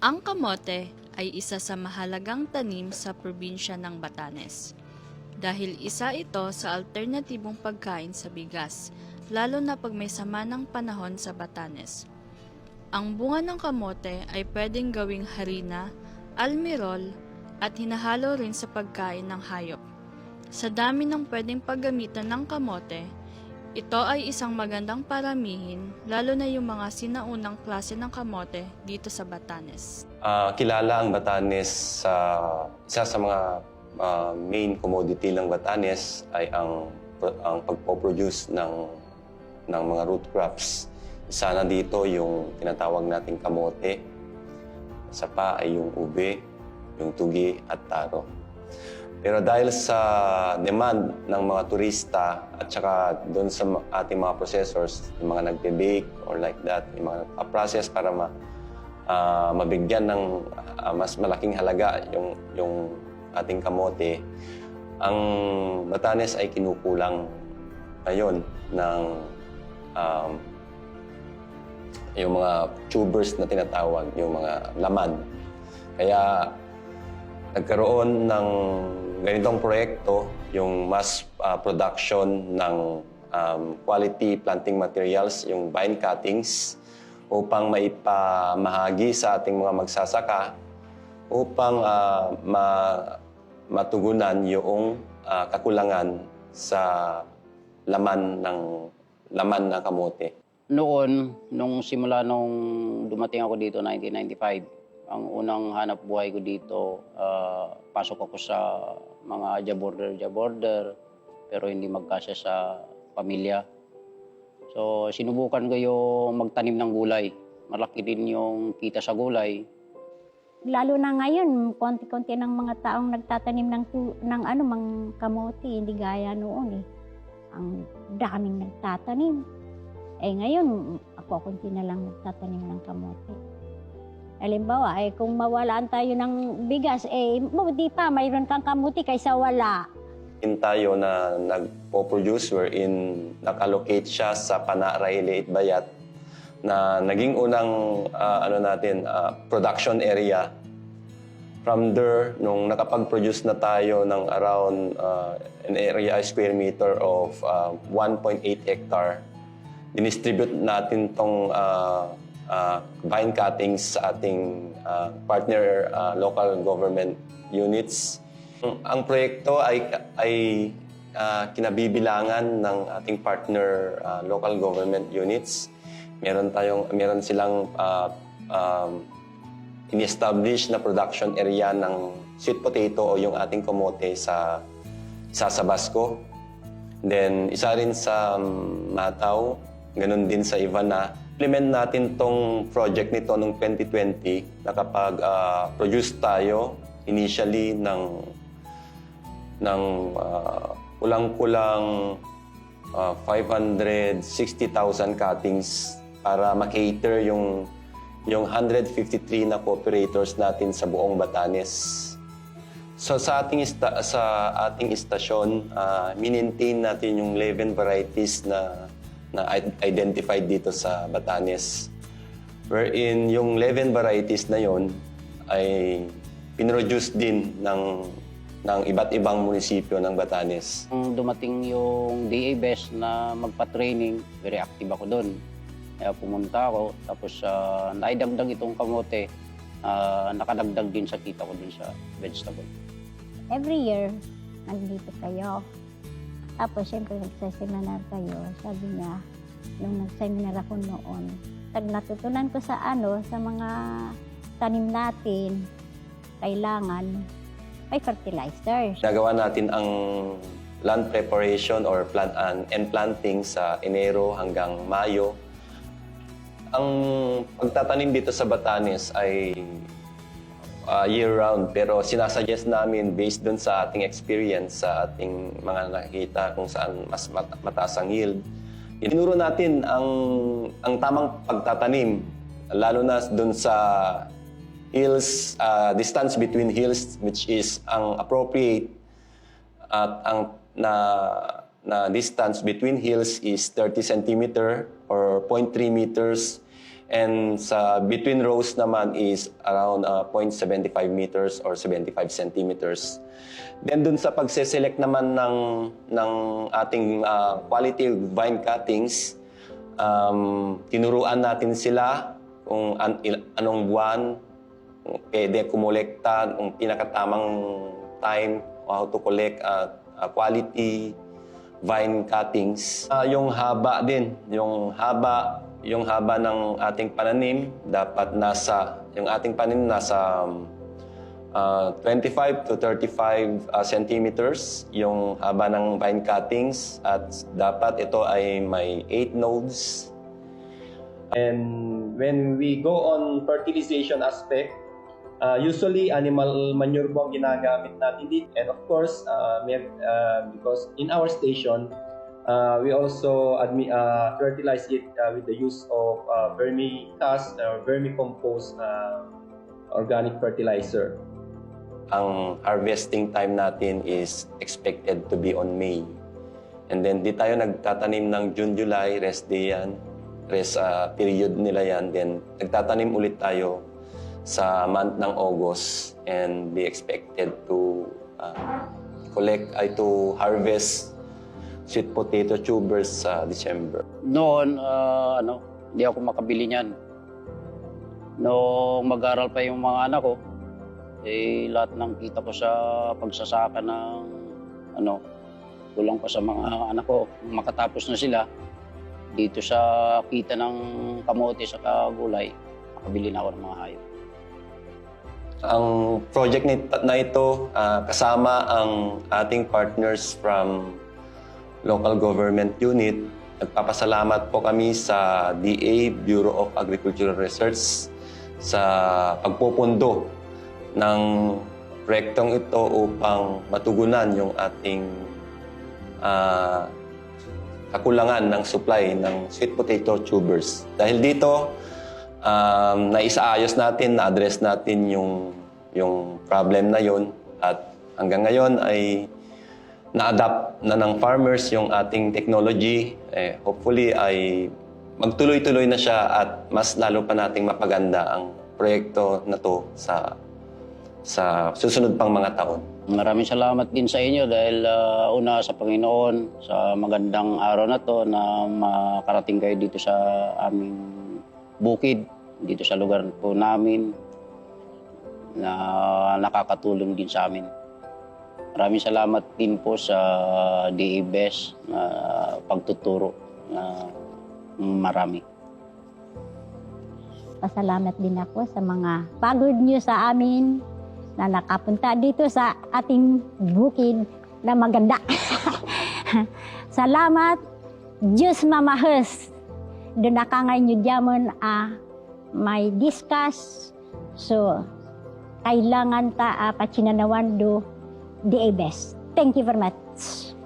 Ang kamote ay isa sa mahalagang tanim sa probinsya ng Batanes dahil isa ito sa alternatibong pagkain sa bigas, lalo na pag may sama ng panahon sa Batanes. Ang bunga ng kamote ay pwedeng gawing harina, almirol, at hinahalo rin sa pagkain ng hayop. Sa dami ng pwedeng paggamitan ng kamote, ito ay isang magandang paramihin, lalo na yung mga sinaunang klase ng kamote dito sa Batanes. Kilala ang Batanes sa isa sa mga main commodity ng Batanes ay ang pagpo-produce ng mga root crops. Isa na dito yung tinatawag nating kamote. Isa pa ay yung ube, yung tugi at taro. Pero dahil sa demand ng mga turista at saka doon sa ating mga processors, yung mga nagbe-bake or like that, yung mga process para mabigyan ng mas malaking halaga yung ating kamote, ang Batanes ay kinukulang ngayon ng yung mga tubers na tinatawag, yung mga laman. Kaya nagkaroon ng ganitong proyekto, yung mass production ng quality planting materials, yung vine cuttings, upang maipamahagi sa ating mga magsasaka upang matugunan yung kakulangan sa laman ng kamote. Nung simula nung dumating ako dito 1995, ang unang hanap buhay ko dito, pasok ako sa mga jaborder, pero hindi magkasya sa pamilya. So, sinubukan ko yung magtanim ng gulay. Malaki din yung kita sa gulay. Lalo na ngayon, konti-konti ng mga taong nagtatanim ng mang kamote, hindi gaya noon eh. Ang daming nagtatanim. Ngayon, ako konti na lang nagtatanim ng kamote. Halimbawa, kung mawalaan tayo ng bigas, di pa, mayroon kang kamuti kaysa wala. Tayo na nagpo-produce wherein nakalocate siya sa Panaray, Liit Bayat na naging unang production area. From there, nung nakapag-produce na tayo ng around an area square meter of 1.8 hectare, dinistribute natin tong vine cuttings sa ating partner local government units. Ang proyekto ay kinabibilangan ng ating partner local government units. Meron silang in-establish na production area ng sweet potato o yung ating kamote sa Basco. Then isa rin sa Mataw, ganun din sa Ivana. Implement natin tong project nito noong 2020. Nakapag-produce tayo initially ng kulang-kulang 560,000 cuttings para makater yung 153 na cooperators natin sa buong Batanes. So sa ating istasyon, minintain natin yung 11 varieties na identified dito sa Batanes. Wherein yung 11 varieties na yon ay pinroduce din ng iba't ibang munisipyo ng Batanes. Nung dumating yung DA Best na magpa-training, very active ako doon. Kaya pumunta ako, tapos naidagdag itong kamote, nakadagdag din sa kita ko din sa vegetable. Every year, nandito kayo. Tapos, siyempre, nagsaseminar kayo. Sabi niya, nung nagseminar ako noon, natutunan ko sa mga tanim natin, kailangan may fertilizers. Nagawa natin ang land preparation or plant and planting sa Enero hanggang Mayo. Ang pagtatanim dito sa Batanes ay year-round, pero sinasuggest namin based dun sa ating experience, sa ating mga nakikita kung saan mas mataas ang yield. Tinuro natin ang tamang pagtatanim, lalo na dun sa hills, distance between hills, which is ang appropriate at ang na distance between hills is 30 cm or 0.3 meters. And sa between rows naman is around 0.75 meters or 75 centimeters. Then dun sa pagse-select naman ng ating quality vine cuttings, tinuruan natin sila kung anong buwan, kung pwede kumolekta, kung pinakatamang time, how to collect quality vine cuttings. Yung haba din, yung haba ng ating pananim dapat yung ating pananim nasa 25 to 35 centimeters yung haba ng vine cuttings at dapat ito ay may 8 nodes. And when we go on fertilization aspect, usually animal manure po ang ginagamit natin dito. And of course, because in our station, we also fertilize it with the use of vermicast or vermicompost organic fertilizer. Ang harvesting time natin is expected to be on May. And then di tayo nagtatanim ng June, July, rest day yan. Rest period nila yan. Then nagtatanim ulit tayo sa month ng August and be expected to harvest sweet potato tubers sa December. Noon, hindi ako makabili niyan. Noong mag-aral pa yung mga anak ko, lahat ng kita ko sa pagsasaka ng kulang pa sa mga anak ko. Makatapos na sila, dito sa kita ng kamote sa gulay, makabili na ako ng mga hayop. Ang project na ito, kasama ang ating partners from local government unit. Nagpapasalamat po kami sa DA, Bureau of Agricultural Research, sa pagpupundo ng proyektong ito upang matugunan yung ating kakulangan ng supply ng sweet potato tubers. Dahil dito, naisaayos natin, na-address natin yung problem na yon at hanggang ngayon ay na-adapt na ng farmers yung ating technology. Hopefully ay magtuloy-tuloy na siya at mas lalo pa nating mapaganda ang proyekto na to sa susunod pang mga taon. Maraming salamat din sa inyo dahil una sa Panginoon sa magandang araw na to na makarating kayo dito sa aming bukid, dito sa lugar po namin na nakakatulong din sa amin. Maraming salamat din po sa DA-BES na pagtuturo na marami. Pasalamat din ako sa mga pagod niyo sa amin na nakapunta dito sa ating bukid na maganda. Salamat, Diyos mamahas. Doon nakangay nyo diyaman may discuss. So, kailangan ta pachinanawan do DA-BES. Thank you very much.